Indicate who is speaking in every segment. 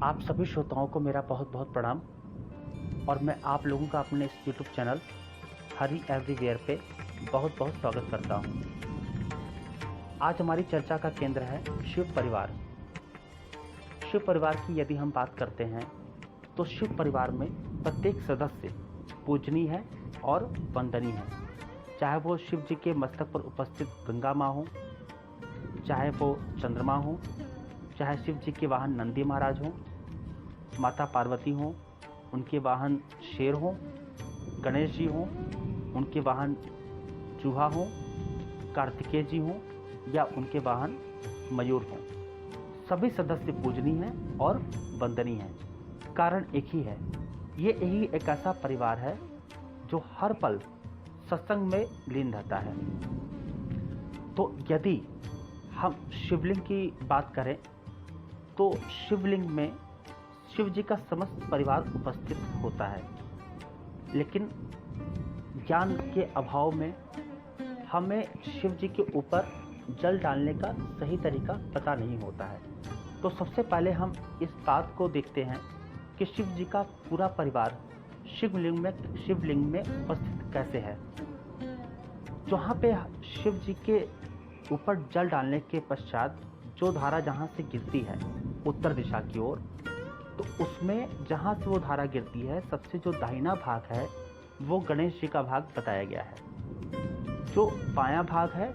Speaker 1: आप सभी श्रोताओं को मेरा बहुत बहुत प्रणाम और मैं आप लोगों का अपने इस यूट्यूब चैनल हरी एवरीवेयर पे बहुत बहुत स्वागत करता हूँ। आज हमारी चर्चा का केंद्र है शिव परिवार। शिव परिवार की यदि हम बात करते हैं तो शिव परिवार में प्रत्येक सदस्य पूजनीय है और वंदनीय है। चाहे वो शिव जी के मस्तक पर उपस्थित गंगा माँ हो, चाहे वो चंद्रमा हो, चाहे शिव जी के वाहन नंदी महाराज हों, माता पार्वती हों, उनके वाहन शेर हों, गणेश जी हों, उनके वाहन चूहा हों, कार्तिकेय जी हों या उनके वाहन मयूर हों, सभी सदस्य पूजनीय हैं और वंदनीय हैं। कारण एक ही है, ये यही एक ऐसा परिवार है जो हर पल सत्संग में लीन रहता है। तो यदि हम शिवलिंग की बात करें तो शिवलिंग में शिव जी का समस्त परिवार उपस्थित होता है, लेकिन ज्ञान के अभाव में हमें शिव जी के ऊपर जल डालने का सही तरीका पता नहीं होता है। तो सबसे पहले हम इस बात को देखते हैं कि शिव जी का पूरा परिवार शिवलिंग में उपस्थित कैसे है। जहाँ पे शिव जी के ऊपर जल डालने के पश्चात जो धारा जहाँ से गिरती है उत्तर दिशा की ओर, तो उसमें जहाँ से वो धारा गिरती है सबसे जो दाहिना भाग है वो गणेश जी का भाग बताया गया है। जो बायां भाग है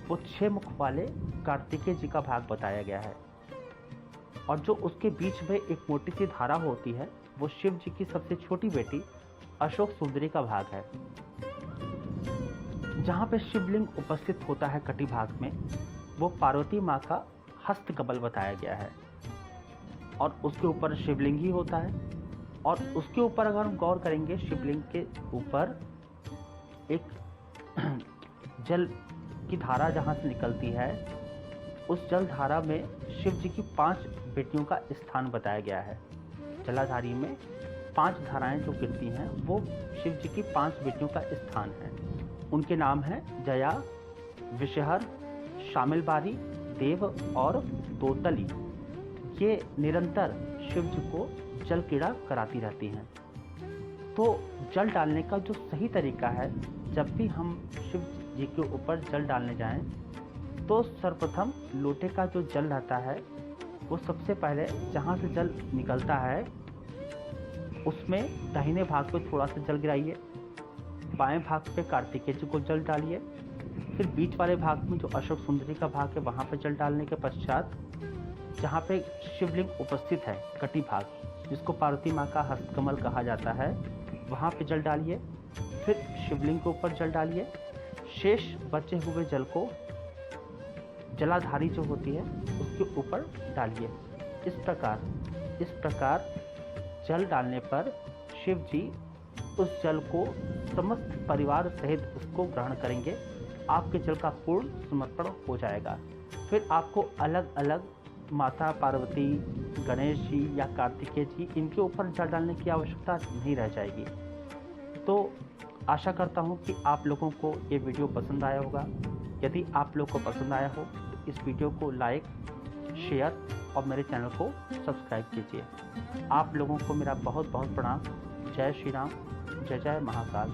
Speaker 1: वो 6 मुख वाले कार्तिकेय जी का भाग बताया गया है, और जो उसके बीच में एक मोटी सी धारा होती है वो शिव जी की सबसे छोटी बेटी अशोक सुंदरी का भाग है। जहाँ पे शिवलिंग उपस्थित होता है कटी भाग में, वो पार्वती माँ का हस्त कमल बताया गया है, और उसके ऊपर शिवलिंग ही होता है। और उसके ऊपर अगर हम गौर करेंगे, शिवलिंग के ऊपर एक जल की धारा जहाँ से निकलती है, उस जल धारा में शिव जी की 5 बेटियों का स्थान बताया गया है। जलाधारी में 5 धाराएं जो गिरती हैं वो शिव जी की 5 बेटियों का स्थान है। उनके नाम हैं जया, विषहर, शामिलबारी, देव और दोतली। ये निरंतर शिव जी को जल क्रीड़ा कराती रहती हैं। तो जल डालने का जो सही तरीका है, जब भी हम शिव जी के ऊपर जल डालने जाएं तो सर्वप्रथम लोटे का जो जल रहता है वो सबसे पहले जहाँ से जल निकलता है उसमें दाहिने भाग पे थोड़ा सा जल गिराइए, बाएं भाग पे कार्तिकेय जी को जल डालिए, फिर बीच वाले भाग में जो अशोक सुंदरी का भाग है वहाँ पे जल डालने के पश्चात जहाँ पे शिवलिंग उपस्थित है कटी भाग, जिसको पार्वती माँ का हस्तकमल कहा जाता है, वहाँ पे जल डालिए। फिर शिवलिंग के ऊपर जल डालिए। शेष बचे हुए जल को जलाधारी जो होती है उसके ऊपर डालिए। इस प्रकार जल डालने पर शिव जी उस जल को समस्त परिवार सहित उसको ग्रहण करेंगे। आपके जल का पूर्ण समर्पण हो जाएगा। फिर आपको अलग अलग माता पार्वती, गणेश जी या कार्तिकेय जी, इनके ऊपर जल डालने की आवश्यकता नहीं रह जाएगी। तो आशा करता हूँ कि आप लोगों को ये वीडियो पसंद आया होगा। यदि आप लोग को पसंद आया हो तो इस वीडियो को लाइक, शेयर और मेरे चैनल को सब्सक्राइब कीजिए। आप लोगों को मेरा बहुत बहुत प्रणाम। जय श्री राम, जय जय महाकाल।